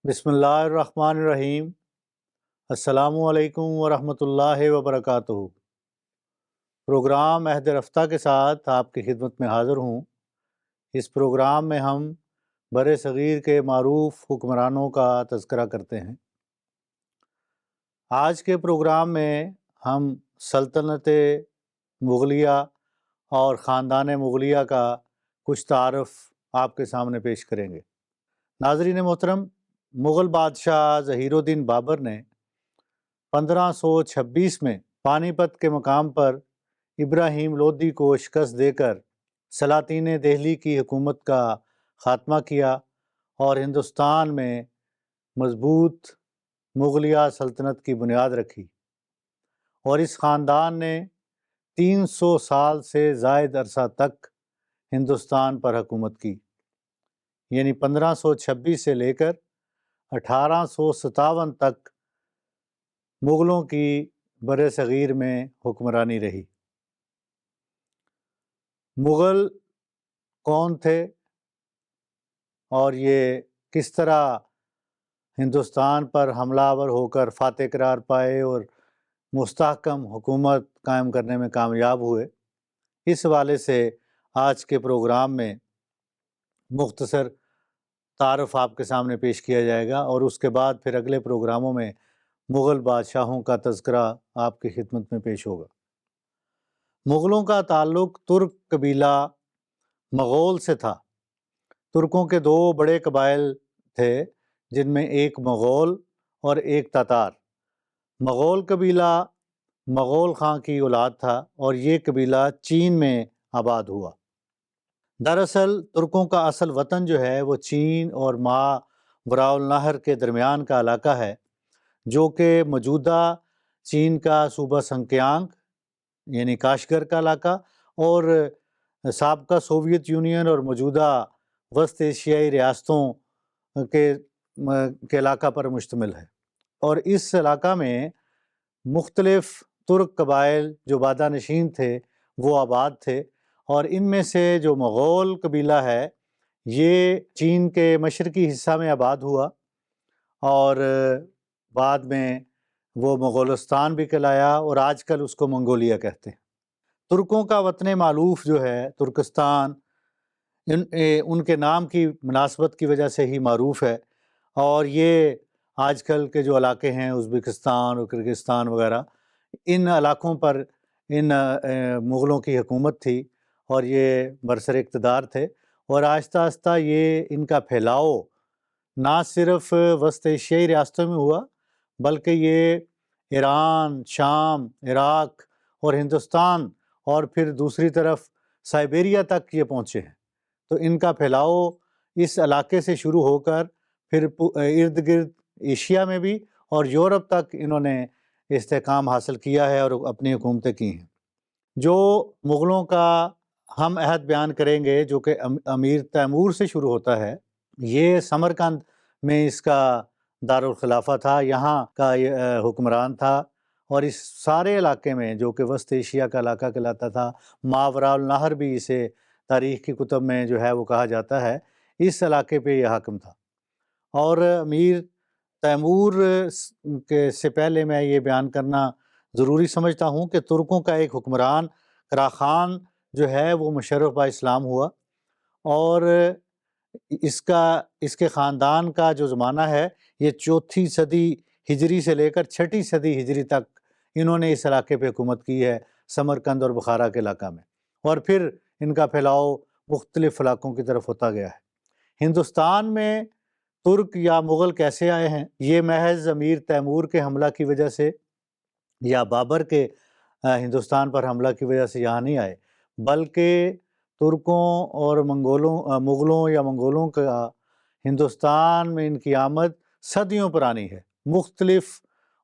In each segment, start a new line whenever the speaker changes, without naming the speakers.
بسم اللہ الرحمن الرحیم۔ السلام علیکم ورحمۃ اللہ وبرکاتہ۔ پروگرام عہد رفتہ کے ساتھ آپ کی خدمت میں حاضر ہوں۔ اس پروگرام میں ہم بر صغیر کے معروف حکمرانوں کا تذکرہ کرتے ہیں۔ آج کے پروگرام میں ہم سلطنت مغلیہ اور خاندان مغلیہ کا کچھ تعارف آپ کے سامنے پیش کریں گے۔ ناظرین محترم، مغل بادشاہ ظہیر الدین بابر نے 1526 میں پانی پت کے مقام پر ابراہیم لودھی کو شکست دے کر سلاطین دہلی کی حکومت کا خاتمہ کیا اور ہندوستان میں مضبوط مغلیہ سلطنت کی بنیاد رکھی، اور اس خاندان نے 300 سال سے زائد عرصہ تک ہندوستان پر حکومت کی، یعنی 1526 سے لے کر 1857 تک مغلوں کی بر صغیر میں حکمرانی رہی۔ مغل کون تھے اور یہ کس طرح ہندوستان پر حملہ آور ہو کر فاتح قرار پائے اور مستحکم حکومت قائم کرنے میں کامیاب ہوئے، اس حوالے سے آج کے پروگرام میں مختصر تعارف آپ کے سامنے پیش کیا جائے گا، اور اس کے بعد پھر اگلے پروگراموں میں مغل بادشاہوں کا تذکرہ آپ کی خدمت میں پیش ہوگا۔ مغلوں کا تعلق ترک قبیلہ مغول سے تھا۔ ترکوں کے دو بڑے قبائل تھے، جن میں ایک مغول اور ایک تاتار۔ مغول قبیلہ مغول خاں کی اولاد تھا، اور یہ قبیلہ چین میں آباد ہوا۔ دراصل ترکوں کا اصل وطن جو ہے وہ چین اور ماوراء النہر کے درمیان کا علاقہ ہے، جو کہ موجودہ چین کا صوبہ سنکیانگ یعنی کاشغر کا علاقہ اور سابقہ سوویت یونین اور موجودہ وسط ایشیائی ریاستوں کے علاقہ پر مشتمل ہے۔ اور اس علاقہ میں مختلف ترک قبائل جو بادہ نشین تھے وہ آباد تھے، اور ان میں سے جو مغول قبیلہ ہے یہ چین کے مشرقی حصہ میں آباد ہوا، اور بعد میں وہ مغولستان بھی کہلایا، اور آج کل اس کو منگولیا کہتے ہیں۔ ترکوں کا وطن مالوف جو ہے ترکستان ان کے نام کی مناسبت کی وجہ سے ہی معروف ہے، اور یہ آج کل کے جو علاقے ہیں ازبکستان اور کرغزستان وغیرہ، ان علاقوں پر ان مغلوں کی حکومت تھی، اور یہ برسر اقتدار تھے، اور آہستہ آہستہ یہ ان کا پھیلاؤ نہ صرف وسط ایشیائی ریاستوں میں ہوا، بلکہ یہ ایران، شام، عراق اور ہندوستان، اور پھر دوسری طرف سائبیریا تک یہ پہنچے ہیں۔ تو ان کا پھیلاؤ اس علاقے سے شروع ہو کر پھر ارد گرد ایشیا میں بھی اور یورپ تک انہوں نے استحکام حاصل کیا ہے اور اپنی حکومتیں کی ہیں۔ جو مغلوں کا ہم عہد بیان کریں گے جو کہ امیر تیمور سے شروع ہوتا ہے، یہ سمرقند میں اس کا دارالخلافہ تھا، یہاں کا حکمران تھا، اور اس سارے علاقے میں جو کہ وسط ایشیا کا علاقہ کہلاتا تھا، ماوراء النہر بھی اسے تاریخ کی کتب میں جو ہے وہ کہا جاتا ہے، اس علاقے پہ یہ حاکم تھا۔ اور امیر تیمور سے پہلے میں یہ بیان کرنا ضروری سمجھتا ہوں کہ ترکوں کا ایک حکمران قراخان جو ہے وہ مشرف با اسلام ہوا، اور اس کے خاندان کا جو زمانہ ہے یہ 4 صدی ہجری سے لے کر 6 صدی ہجری تک انہوں نے اس علاقے پہ حکومت کی ہے، سمرقند اور بخارا کے علاقہ میں، اور پھر ان کا پھیلاؤ مختلف علاقوں کی طرف ہوتا گیا ہے۔ ہندوستان میں ترک یا مغل کیسے آئے ہیں؟ یہ محض امیر تیمور کے حملہ کی وجہ سے یا بابر کے ہندوستان پر حملہ کی وجہ سے یہاں نہیں آئے، بلکہ ترکوں اور مغلوں یا منگولوں کا ہندوستان میں ان کی آمد صدیوں پرانی ہے۔ مختلف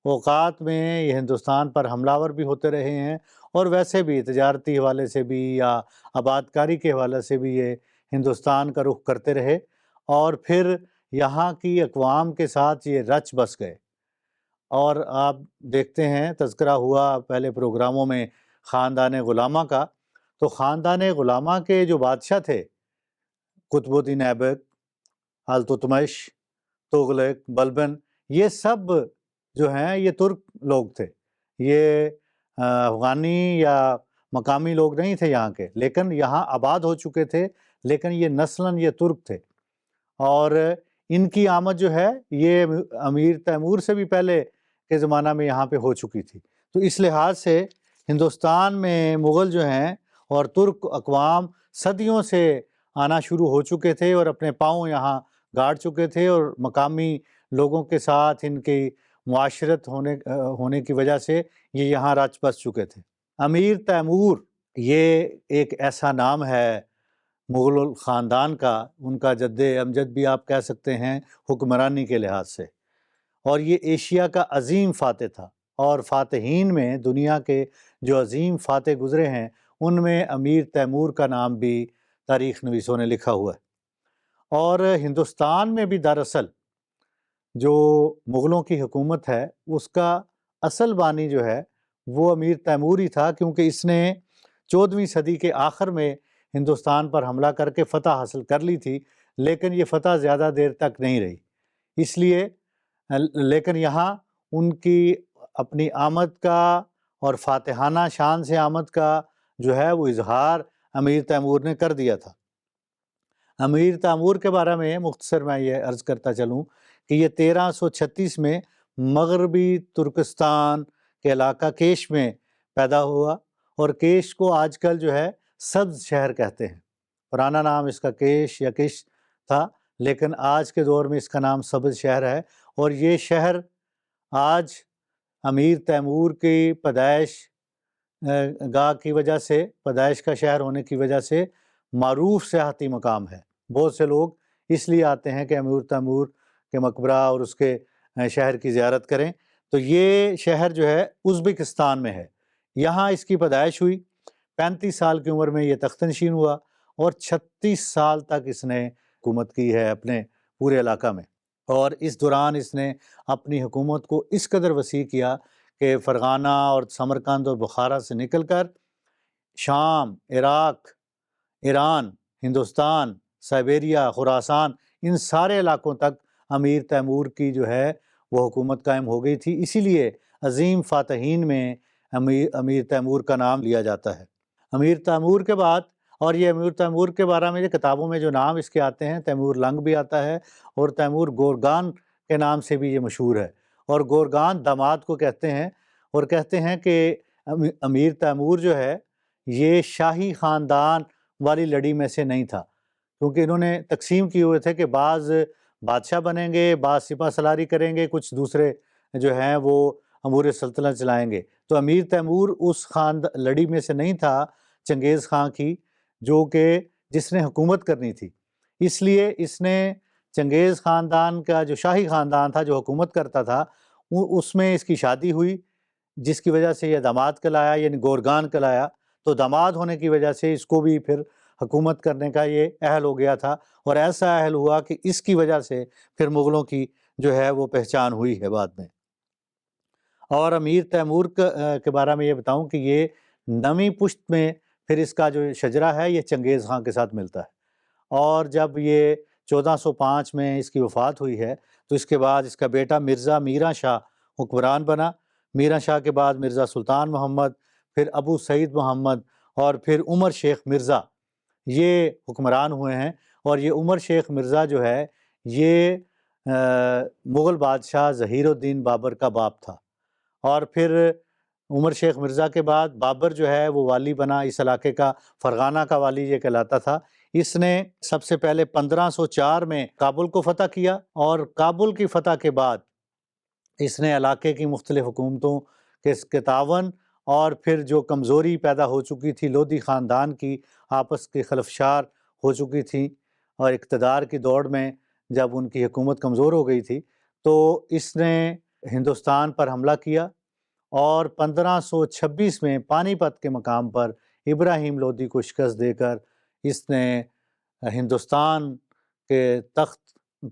اوقات میں یہ ہندوستان پر حملہ آور بھی ہوتے رہے ہیں، اور ویسے بھی تجارتی حوالے سے بھی یا آباد کاری کے حوالے سے بھی یہ ہندوستان کا رخ کرتے رہے، اور پھر یہاں کی اقوام کے ساتھ یہ رچ بس گئے۔ اور آپ دیکھتے ہیں تذکرہ ہوا پہلے پروگراموں میں خاندان غلامہ کا، تو خاندان غلامہ کے جو بادشاہ تھے قطب الدین ایبک، التتمش، تغلق، بلبن، یہ سب جو ہیں یہ ترک لوگ تھے، یہ افغانی یا مقامی لوگ نہیں تھے یہاں کے، لیکن یہاں آباد ہو چکے تھے، لیکن یہ نسلاً یہ ترک تھے، اور ان کی آمد جو ہے یہ امیر تیمور سے بھی پہلے کے زمانہ میں یہاں پہ ہو چکی تھی۔ تو اس لحاظ سے ہندوستان میں مغل جو ہیں اور ترک اقوام صدیوں سے آنا شروع ہو چکے تھے اور اپنے پاؤں یہاں گاڑ چکے تھے، اور مقامی لوگوں کے ساتھ ان کی معاشرت ہونے کی وجہ سے یہ یہاں رچ بس چکے تھے۔ امیر تیمور یہ ایک ایسا نام ہے مغل خاندان کا، ان کا جد امجد بھی آپ کہہ سکتے ہیں حکمرانی کے لحاظ سے، اور یہ ایشیا کا عظیم فاتح تھا، اور فاتحین میں دنیا کے جو عظیم فاتح گزرے ہیں ان میں امیر تیمور کا نام بھی تاریخ نویسوں نے لکھا ہوا ہے۔ اور ہندوستان میں بھی دراصل جو مغلوں کی حکومت ہے اس کا اصل بانی جو ہے وہ امیر تیمور ہی تھا، کیونکہ اس نے 14ویں صدی کے آخر میں ہندوستان پر حملہ کر کے فتح حاصل کر لی تھی، لیکن یہ فتح زیادہ دیر تک نہیں رہی، اس لیے لیکن یہاں ان کی اپنی آمد کا اور فاتحانہ شان سے آمد کا جو ہے وہ اظہار امیر تیمور نے کر دیا تھا۔ امیر تیمور کے بارے میں مختصر میں یہ عرض کرتا چلوں کہ یہ 1336 میں مغربی ترکستان کے علاقہ کیش میں پیدا ہوا، اور کیش کو آج کل جو ہے سبز شہر کہتے ہیں، پرانا نام اس کا کیش یا کش تھا، لیکن آج کے دور میں اس کا نام سبز شہر ہے، اور یہ شہر آج امیر تیمور کی پیدائش گاہ کی وجہ سے، پیدائش کا شہر ہونے کی وجہ سے معروف سیاحتی مقام ہے۔ بہت سے لوگ اس لیے آتے ہیں کہ امیر تیمور کے مقبرہ اور اس کے شہر کی زیارت کریں۔ تو یہ شہر جو ہے ازبکستان میں ہے، یہاں اس کی پیدائش ہوئی، 35 سال کی عمر میں یہ تخت نشین ہوا، اور 36 سال تک اس نے حکومت کی ہے اپنے پورے علاقہ میں، اور اس دوران اس نے اپنی حکومت کو اس قدر وسیع کیا کہ فرغانہ اور سمرقند اور بخارا سے نکل کر شام، عراق، ایران، ہندوستان، سائبیریا، خراسان، ان سارے علاقوں تک امیر تیمور کی جو ہے وہ حکومت قائم ہو گئی تھی، اسی لیے عظیم فاتحین میں امیر تیمور کا نام لیا جاتا ہے۔ امیر تیمور کے بعد، اور یہ امیر تیمور کے بارے میں کتابوں میں جو نام اس کے آتے ہیں، تیمور لنگ بھی آتا ہے، اور تیمور گورگان کے نام سے بھی یہ مشہور ہے، اور گورگان داماد کو کہتے ہیں، اور کہتے ہیں کہ امیر تیمور جو ہے یہ شاہی خاندان والی لڑی میں سے نہیں تھا، کیونکہ انہوں نے تقسیم کیے ہوئے تھے کہ بعض بادشاہ بنیں گے، بعض سپہ سالاری کریں گے، کچھ دوسرے جو ہیں وہ امور سلطنت چلائیں گے۔ تو امیر تیمور اس لڑی میں سے نہیں تھا چنگیز خان کی، جو کہ جس نے حکومت کرنی تھی، اس لیے اس نے چنگیز خاندان کا جو شاہی خاندان تھا جو حکومت کرتا تھا اس میں اس کی شادی ہوئی، جس کی وجہ سے یہ داماد کہلایا، یعنی گورگان کہلایا۔ تو داماد ہونے کی وجہ سے اس کو بھی پھر حکومت کرنے کا یہ اہل ہو گیا تھا، اور ایسا اہل ہوا کہ اس کی وجہ سے پھر مغلوں کی جو ہے وہ پہچان ہوئی ہے بعد میں۔ اور امیر تیمور کے بارے میں یہ بتاؤں کہ یہ نویں پشت میں پھر اس کا جو شجرہ ہے یہ چنگیز خان کے ساتھ ملتا ہے، اور جب یہ 1405 میں اس کی وفات ہوئی ہے تو اس کے بعد اس کا بیٹا مرزا میرا شاہ حکمران بنا، میرا شاہ کے بعد مرزا سلطان محمد، پھر ابو سعید محمد، اور پھر عمر شیخ مرزا، یہ حکمران ہوئے ہیں۔ اور یہ عمر شیخ مرزا جو ہے یہ مغل بادشاہ ظہیر الدین بابر کا باپ تھا، اور پھر عمر شیخ مرزا کے بعد بابر جو ہے وہ والی بنا اس علاقے کا، فرغانہ کا والی یہ کہلاتا تھا۔ اس نے سب سے پہلے 1504 میں کابل کو فتح کیا، اور کابل کی فتح کے بعد اس نے علاقے کی مختلف حکومتوں کے تعاون، اور پھر جو کمزوری پیدا ہو چکی تھی لودھی خاندان کی، آپس کی خلفشار ہو چکی تھی، اور اقتدار کی دوڑ میں جب ان کی حکومت کمزور ہو گئی تھی تو اس نے ہندوستان پر حملہ کیا، اور 1526 میں پانی پت کے مقام پر ابراہیم لودھی کو شکست دے کر اس نے ہندوستان کے تخت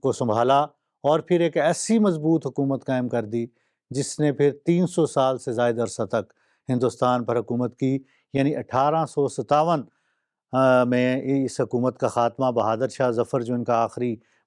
کو سنبھالا، اور پھر ایک ایسی مضبوط حکومت قائم کر دی جس نے پھر 300 سال سے زائد عرصہ تک ہندوستان پر حکومت کی، یعنی 1857 میں اس حکومت کا خاتمہ بہادر شاہ ظفر جو ان کا آخری